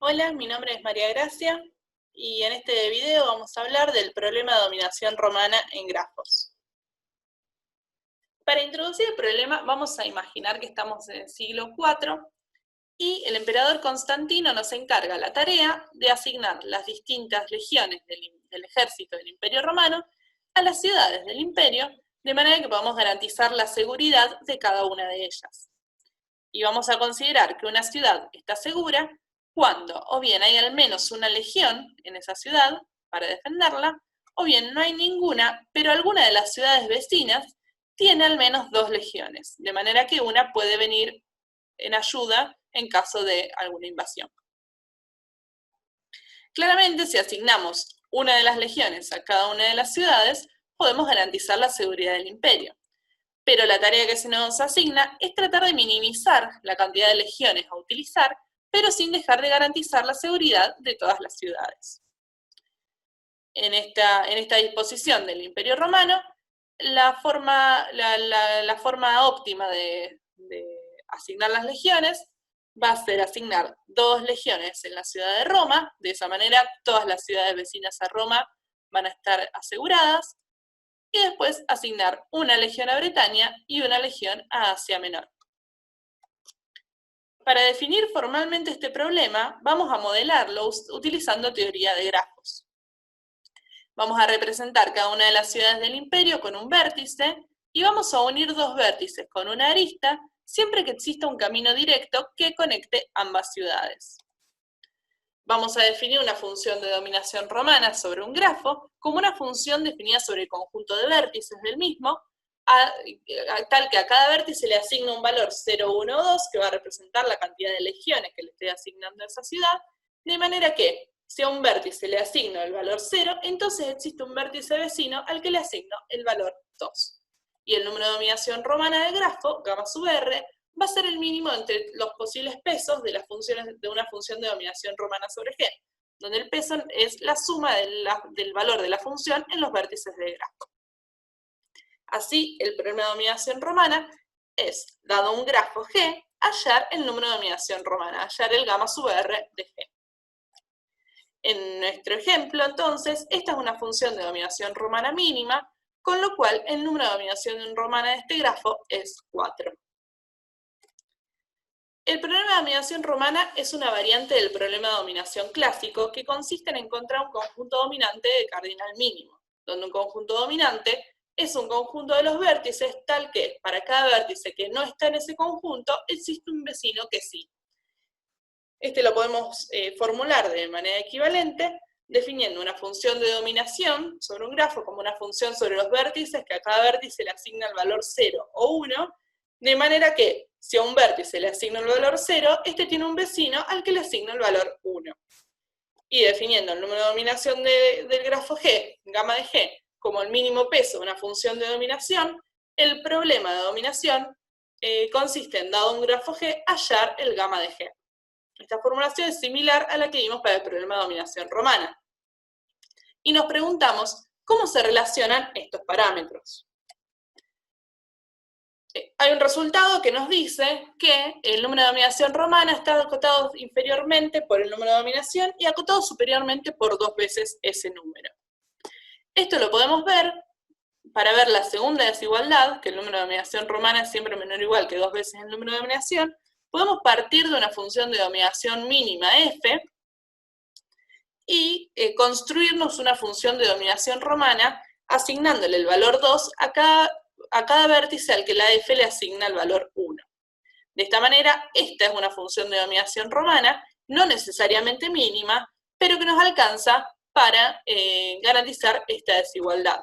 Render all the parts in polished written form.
Hola, mi nombre es María Gracia y en este video vamos a hablar del problema de dominación romana en grafos. Para introducir el problema vamos a imaginar que estamos en el siglo IV y el emperador Constantino nos encarga la tarea de asignar las distintas legiones del ejército del Imperio Romano a las ciudades del imperio, de manera que podamos garantizar la seguridad de cada una de ellas. Y vamos a considerar que una ciudad está segura cuando o bien hay al menos una legión en esa ciudad para defenderla, o bien no hay ninguna, pero alguna de las ciudades vecinas tiene al menos 2 legiones, de manera que una puede venir en ayuda en caso de alguna invasión. Claramente, si asignamos una de las legiones a cada una de las ciudades, podemos garantizar la seguridad del imperio. Pero la tarea que se nos asigna es tratar de minimizar la cantidad de legiones a utilizar, pero sin dejar de garantizar la seguridad de todas las ciudades. En esta disposición del Imperio Romano, la forma óptima de asignar las legiones va a ser asignar 2 legiones en la ciudad de Roma, de esa manera todas las ciudades vecinas a Roma van a estar aseguradas, y después asignar una legión a Bretaña y una legión a Asia Menor. Para definir formalmente este problema, vamos a modelarlo utilizando teoría de grafos. Vamos a representar cada una de las ciudades del imperio con un vértice, y vamos a unir 2 vértices con una arista, siempre que exista un camino directo que conecte ambas ciudades. Vamos a definir una función de dominación romana sobre un grafo como una función definida sobre el conjunto de vértices del mismo, tal que a cada vértice le asigna un valor 0, 1 o 2, que va a representar la cantidad de legiones que le estoy asignando a esa ciudad, de manera que si a un vértice le asigno el valor 0, entonces existe un vértice vecino al que le asigno el valor 2. Y el número de dominación romana del grafo, gamma sub r, va a ser el mínimo entre los posibles pesos de las funciones de una función de dominación romana sobre G, donde el peso es la suma del valor de la función en los vértices del grafo. Así, el problema de dominación romana es, dado un grafo G, hallar el número de dominación romana, hallar el gamma sub r de G. En nuestro ejemplo, entonces, esta es una función de dominación romana mínima, con lo cual el número de dominación romana de este grafo es 4. El problema de dominación romana es una variante del problema de dominación clásico que consiste en encontrar un conjunto dominante de cardinal mínimo, donde un conjunto dominante es un conjunto de los vértices tal que para cada vértice que no está en ese conjunto existe un vecino que sí. Este lo podemos formular de manera equivalente definiendo una función de dominación sobre un grafo como una función sobre los vértices que a cada vértice le asigna el valor 0 o 1, de manera que si a un vértice le asigno el valor 0, este tiene un vecino al que le asigno el valor 1. Y definiendo el número de dominación del grafo G, gamma de G, como el mínimo peso de una función de dominación, el problema de dominación consiste en, dado un grafo G, hallar el gamma de G. Esta formulación es similar a la que vimos para el problema de dominación romana. Y nos preguntamos, ¿cómo se relacionan estos parámetros? Hay un resultado que nos dice que el número de dominación romana está acotado inferiormente por el número de dominación y acotado superiormente por 2 veces ese número. Esto lo podemos ver para ver la segunda desigualdad, que el número de dominación romana es siempre menor o igual que 2 veces el número de dominación. Podemos partir de una función de dominación mínima f y construirnos una función de dominación romana asignándole el valor 2 a cada vértice al que la f le asigna el valor 1. De esta manera, esta es una función de dominación romana, no necesariamente mínima, pero que nos alcanza para garantizar esta desigualdad.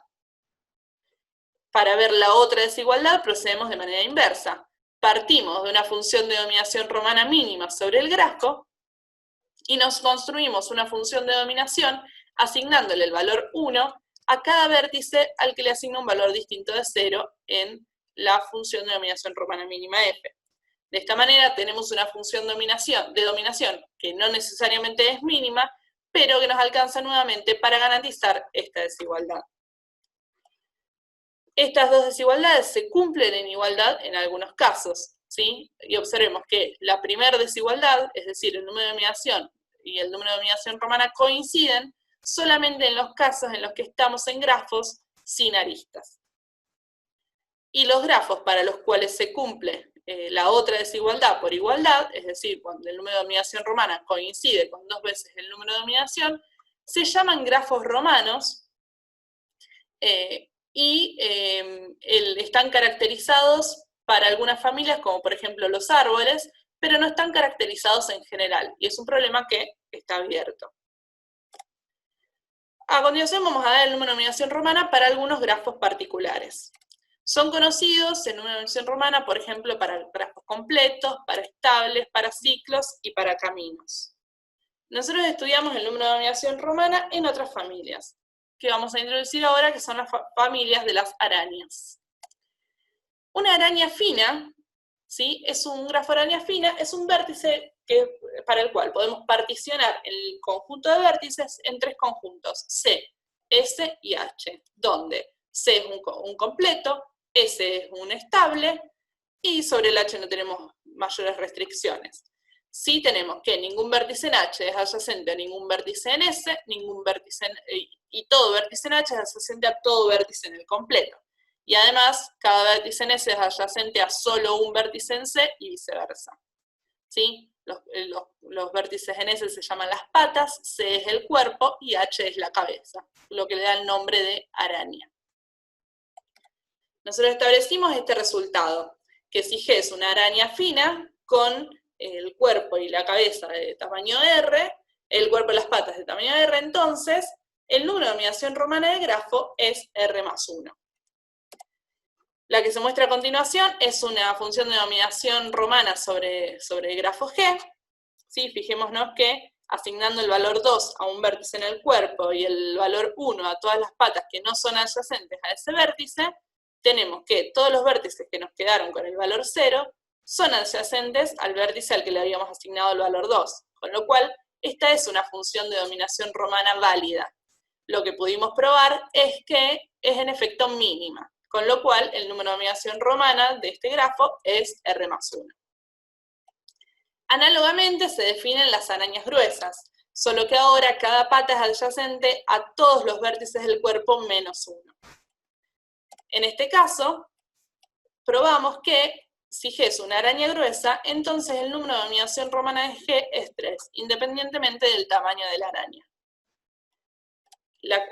Para ver la otra desigualdad procedemos de manera inversa. Partimos de una función de dominación romana mínima sobre el grafo y nos construimos una función de dominación asignándole el valor 1 a cada vértice al que le asigna un valor distinto de 0 en la función de dominación romana mínima f. De esta manera tenemos una función de dominación que no necesariamente es mínima, pero que nos alcanza nuevamente para garantizar esta desigualdad. Estas 2 desigualdades se cumplen en igualdad en algunos casos, ¿sí? Y observemos que la primera desigualdad, es decir, el número de dominación y el número de dominación romana coinciden solamente en los casos en los que estamos en grafos sin aristas. Y los grafos para los cuales se cumple la otra desigualdad por igualdad, es decir, cuando el número de dominación romana coincide con 2 veces el número de dominación, se llaman grafos romanos y están caracterizados para algunas familias, como por ejemplo los árboles, pero no están caracterizados en general, y es un problema que está abierto. A continuación vamos a ver el número de dominación romana para algunos grafos particulares. Son conocidos el número de dominación romana, por ejemplo, para grafos completos, para estables, para ciclos y para caminos. Nosotros estudiamos el número de dominación romana en otras familias, que vamos a introducir ahora, que son las familias de las arañas. Una araña fina, ¿sí? Es un grafo de araña fina, es un vértice para el cual podemos particionar el conjunto de vértices en 3 conjuntos, C, S y H, donde C es un completo, S es un estable, y sobre el H no tenemos mayores restricciones. Sí tenemos que ningún vértice en H es adyacente a ningún vértice en S, y todo vértice en H es adyacente a todo vértice en el completo. Y además, cada vértice en S es adyacente a solo un vértice en C y viceversa. ¿Sí? Los vértices en S se llaman las patas, C es el cuerpo y H es la cabeza, lo que le da el nombre de araña. Nosotros establecimos este resultado, que si G es una araña fina con el cuerpo y la cabeza de tamaño R, el cuerpo y las patas de tamaño R, entonces el número de dominación romana del grafo es R más 1. La que se muestra a continuación es una función de dominación romana sobre el grafo G. ¿Sí? Fijémonos que asignando el valor 2 a un vértice en el cuerpo y el valor 1 a todas las patas que no son adyacentes a ese vértice, tenemos que todos los vértices que nos quedaron con el valor 0 son adyacentes al vértice al que le habíamos asignado el valor 2, con lo cual esta es una función de dominación romana válida. Lo que pudimos probar es que es en efecto mínima, con lo cual el número de dominación romana de este grafo es R más 1. Análogamente se definen las arañas gruesas, solo que ahora cada pata es adyacente a todos los vértices del cuerpo menos 1. En este caso, probamos que si G es una araña gruesa, entonces el número de dominación romana de G es 3, independientemente del tamaño de la araña.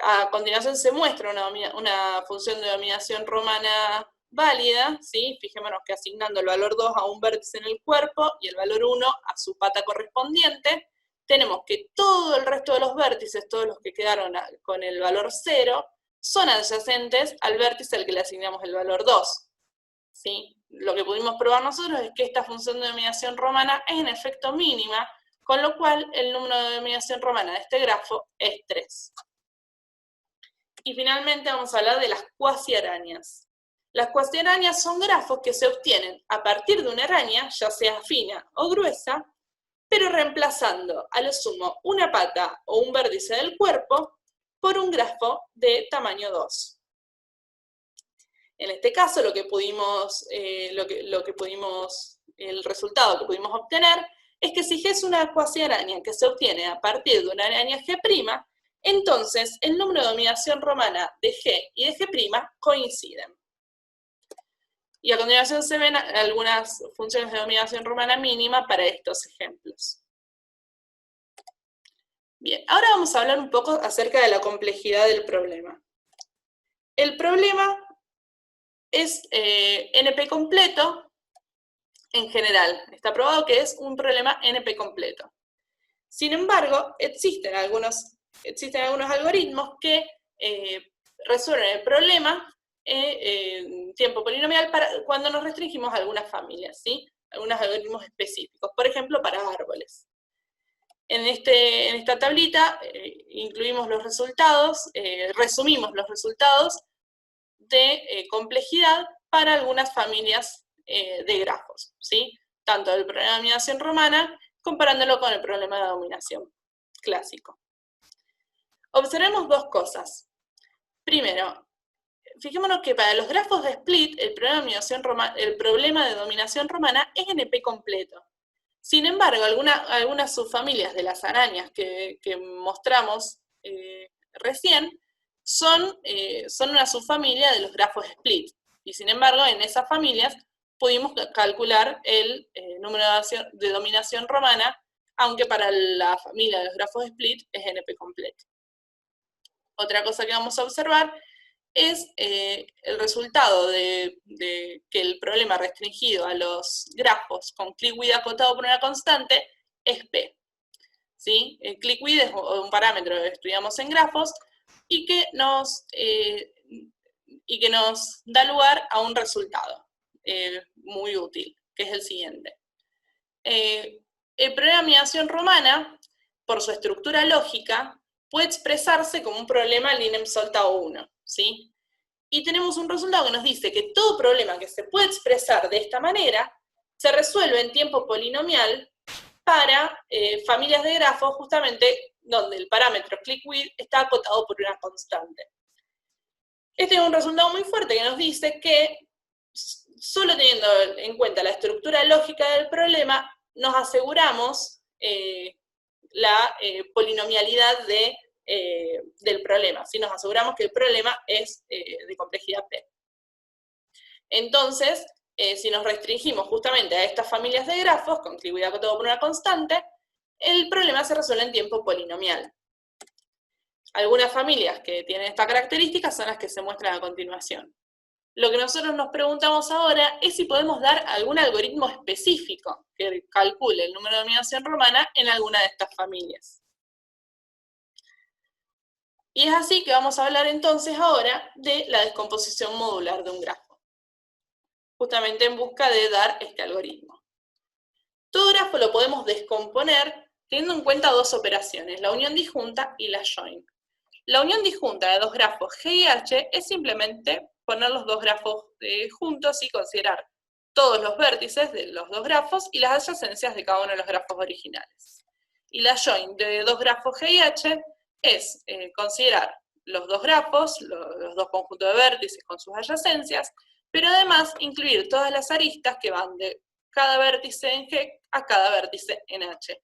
A continuación se muestra una función de dominación romana válida, ¿sí? Fijémonos que asignando el valor 2 a un vértice en el cuerpo y el valor 1 a su pata correspondiente, tenemos que todo el resto de los vértices, todos los que quedaron con el valor 0, son adyacentes al vértice al que le asignamos el valor 2. ¿Sí? Lo que pudimos probar nosotros es que esta función de dominación romana es en efecto mínima, con lo cual el número de dominación romana de este grafo es 3. Y finalmente vamos a hablar de las cuasiarañas. Las cuasiarañas son grafos que se obtienen a partir de una araña, ya sea fina o gruesa, pero reemplazando a lo sumo una pata o un vértice del cuerpo por un grafo de tamaño 2. En este caso, el resultado que pudimos obtener es que si G es una cuasiaraña que se obtiene a partir de una araña G', entonces el número de dominación romana de G y de G' coinciden. Y a continuación se ven algunas funciones de dominación romana mínima para estos ejemplos. Bien, ahora vamos a hablar un poco acerca de la complejidad del problema. El problema es NP completo en general. Está probado que es un problema NP completo. Sin embargo, existen algunos algoritmos que resuelven el problema en tiempo polinomial cuando nos restringimos a algunas familias, ¿sí? Algunos algoritmos específicos, por ejemplo, para árboles. En esta tablita incluimos los resultados, resumimos los resultados de complejidad para algunas familias de grafos, ¿sí? Tanto el problema de dominación romana, comparándolo con el problema de dominación clásico. Observemos dos cosas. Primero, fijémonos que para los grafos de split, el problema de dominación romana es NP completo. Sin embargo, algunas subfamilias de las arañas que mostramos recién son una subfamilia de los grafos split. Y sin embargo, en esas familias pudimos calcular el número de dominación romana, aunque para la familia de los grafos split es NP completo. Otra cosa que vamos a observar es el resultado de que el problema restringido a los grafos con click width acotado por una constante es P. ¿Sí? El click width es un parámetro que estudiamos en grafos y que nos da lugar a un resultado muy útil, que es el siguiente. El problema de anidación romana, por su estructura lógica, puede expresarse como un problema Linem Soltao 1, ¿sí? Y tenemos un resultado que nos dice que todo problema que se puede expresar de esta manera se resuelve en tiempo polinomial para familias de grafos justamente donde el parámetro click width está acotado por una constante. Este es un resultado muy fuerte que nos dice que solo teniendo en cuenta la estructura lógica del problema, nos aseguramos la polinomialidad del problema, ¿sí? Nos aseguramos que el problema es de complejidad P. Entonces, si nos restringimos justamente a estas familias de grafos, con click width acotado por una constante, el problema se resuelve en tiempo polinomial. Algunas familias que tienen esta característica son las que se muestran a continuación. Lo que nosotros nos preguntamos ahora es si podemos dar algún algoritmo específico que calcule el número de dominación romana en alguna de estas familias. Y es así que vamos a hablar entonces ahora de la descomposición modular de un grafo, justamente en busca de dar este algoritmo. Todo grafo lo podemos descomponer teniendo en cuenta dos operaciones, la unión disjunta y la join. La unión disjunta de dos grafos G y H es simplemente poner los dos grafos juntos y considerar todos los vértices de los dos grafos y las adyacencias de cada uno de los grafos originales. Y la join de dos grafos G y H es considerar los dos grafos, los dos conjuntos de vértices con sus adyacencias, pero además incluir todas las aristas que van de cada vértice en G a cada vértice en H.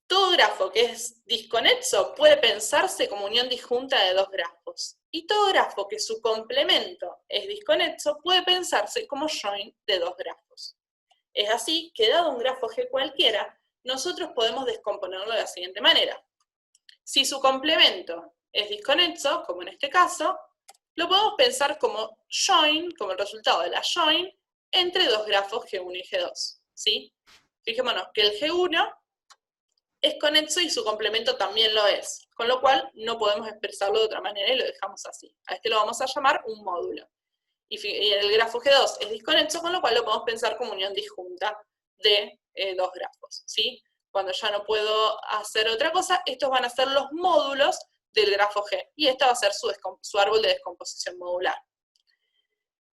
Todo grafo que es disconexo puede pensarse como unión disjunta de dos grafos. Y todo grafo que su complemento es disconexo puede pensarse como join de dos grafos. Es así que, dado un grafo G cualquiera, nosotros podemos descomponerlo de la siguiente manera. Si su complemento es disconexo, como en este caso, lo podemos pensar como join, como el resultado de la join, entre dos grafos G1 y G2. ¿Sí? Fijémonos que el G1 es conexo y su complemento también lo es, con lo cual no podemos expresarlo de otra manera y lo dejamos así. A este lo vamos a llamar un módulo. Y el grafo G2 es disconexo, con lo cual lo podemos pensar como unión disjunta de dos grafos, ¿sí? Cuando ya no puedo hacer otra cosa, estos van a ser los módulos del grafo G, y este va a ser su árbol de descomposición modular.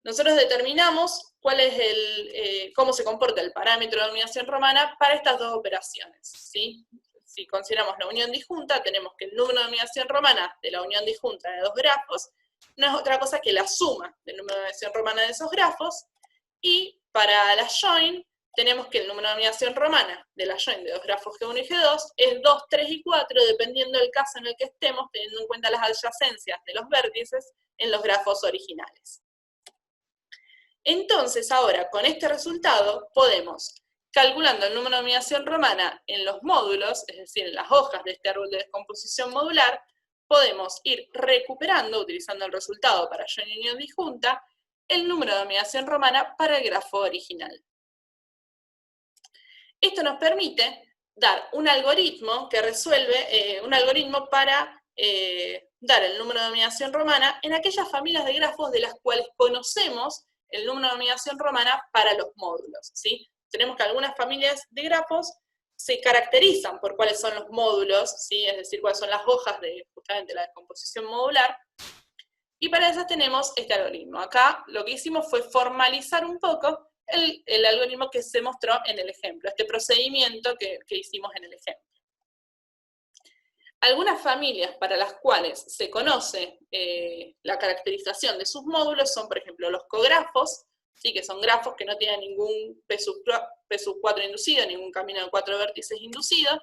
Nosotros determinamos cuál es cómo se comporta el parámetro de dominación romana para estas dos operaciones, ¿sí? Si consideramos la unión disjunta, tenemos que el número de dominación romana de la unión disjunta de dos grafos no es otra cosa que la suma del número de dominación romana de esos grafos, y para la join tenemos que el número de dominación romana de la join de dos grafos G1 y G2 es 2, 3 y 4, dependiendo del caso en el que estemos, teniendo en cuenta las adyacencias de los vértices en los grafos originales. Entonces, ahora, con este resultado, podemos, calculando el número de dominación romana en los módulos, es decir, en las hojas de este árbol de descomposición modular, podemos ir recuperando, utilizando el resultado para join y unión disjunta, el número de dominación romana para el grafo original. Esto nos permite dar un algoritmo que resuelve, un algoritmo para dar el número de dominación romana en aquellas familias de grafos de las cuales conocemos el número de dominación romana para los módulos, ¿sí? Tenemos que algunas familias de grafos se caracterizan por cuáles son los módulos, ¿sí? Es decir, cuáles son las hojas de justamente la descomposición modular, y para esas tenemos este algoritmo. Acá lo que hicimos fue formalizar un poco el algoritmo que se mostró en el ejemplo, este procedimiento que hicimos en el ejemplo. Algunas familias para las cuales se conoce la caracterización de sus módulos son, por ejemplo, los cografos, ¿sí? Que son grafos que no tienen ningún P sub 4 inducido, ningún camino de 4 vértices inducido.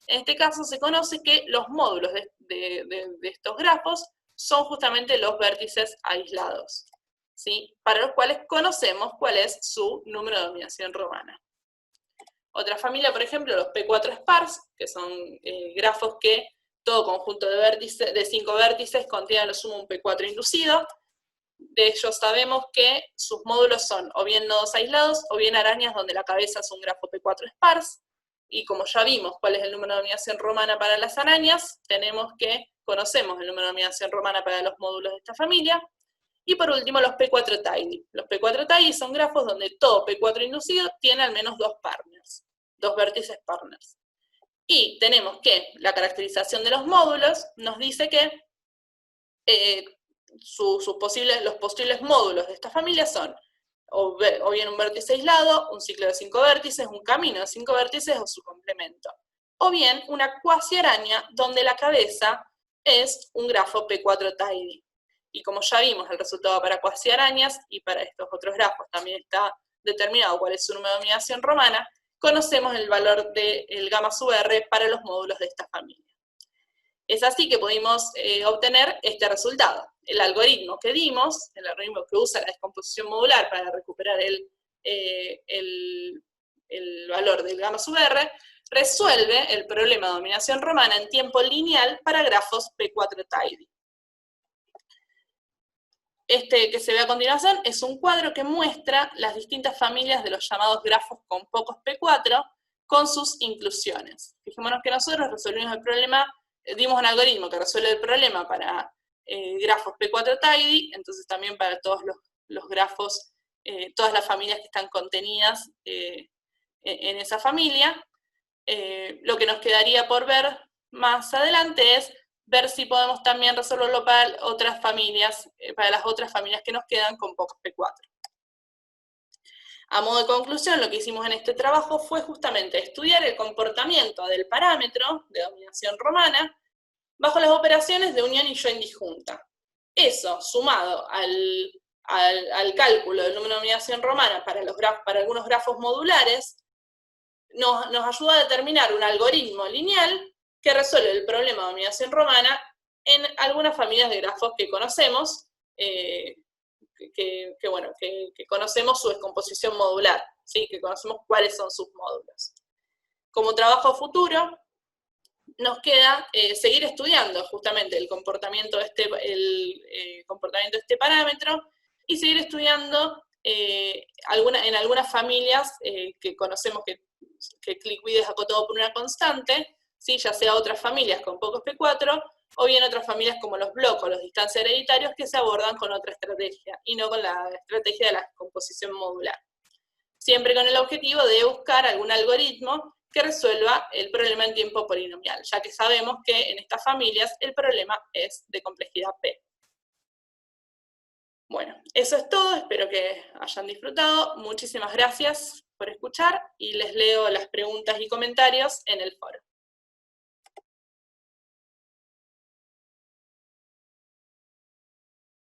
En este caso se conoce que los módulos de estos grafos son justamente los vértices aislados, ¿sí? Para los cuales conocemos cuál es su número de dominación romana. Otra familia, por ejemplo, los P4 spars, que son grafos que todo conjunto de vértices, de 5 vértices contiene a lo sumo un P4 inducido. De ellos sabemos que sus módulos son o bien nodos aislados o bien arañas donde la cabeza es un grafo P4 spars. Y como ya vimos cuál es el número de dominación romana para las arañas, conocemos el número de dominación romana para los módulos de esta familia. Y por último, los P4 tidy. Los P4 tidy son grafos donde todo P4 inducido tiene al menos dos partners, dos vértices partners. Y tenemos que la caracterización de los módulos nos dice que los posibles módulos de esta familia son o bien un vértice aislado, un ciclo de 5 vértices, un camino de 5 vértices o su complemento. O bien una cuasi araña donde la cabeza es un grafo P4 tidy. Y como ya vimos el resultado para cuasi arañas y para estos otros grafos también está determinado cuál es su número de dominación romana, conocemos el valor del gamma sub R para los módulos de esta familia. Es así que pudimos obtener este resultado. El algoritmo que dimos, el algoritmo que usa la descomposición modular para recuperar el valor del gamma sub R, resuelve el problema de dominación romana en tiempo lineal para grafos P4 tidy. Este que se ve a continuación es un cuadro que muestra las distintas familias de los llamados grafos con pocos P4 con sus inclusiones. Fijémonos que nosotros resolvimos el problema, dimos un algoritmo que resuelve el problema para grafos P4 tidy, entonces también para todos los grafos, todas las familias que están contenidas en esa familia. Lo que nos quedaría por ver más adelante es ver si podemos también resolverlo para otras familias, para las otras familias que nos quedan con pocos P4. A modo de conclusión, lo que hicimos en este trabajo fue justamente estudiar el comportamiento del parámetro de dominación romana bajo las operaciones de unión y join disjunta. Eso, sumado al cálculo del número de dominación romana para algunos grafos modulares, nos ayuda a determinar un algoritmo lineal que resuelve el problema de dominación romana en algunas familias de grafos que conocemos, que conocemos su descomposición modular, ¿sí? Que conocemos cuáles son sus módulos. Como trabajo futuro, nos queda seguir estudiando justamente el comportamiento de este parámetro y seguir estudiando en algunas familias que conocemos que click-width es acotado por una constante, ¿sí? Ya sea otras familias con pocos P4, o bien otras familias como los blocos, los distancias hereditarios, que se abordan con otra estrategia, y no con la estrategia de la composición modular. Siempre con el objetivo de buscar algún algoritmo que resuelva el problema en tiempo polinomial, ya que sabemos que en estas familias el problema es de complejidad P. Bueno, eso es todo, espero que hayan disfrutado. Muchísimas gracias por escuchar y les leo las preguntas y comentarios en el foro.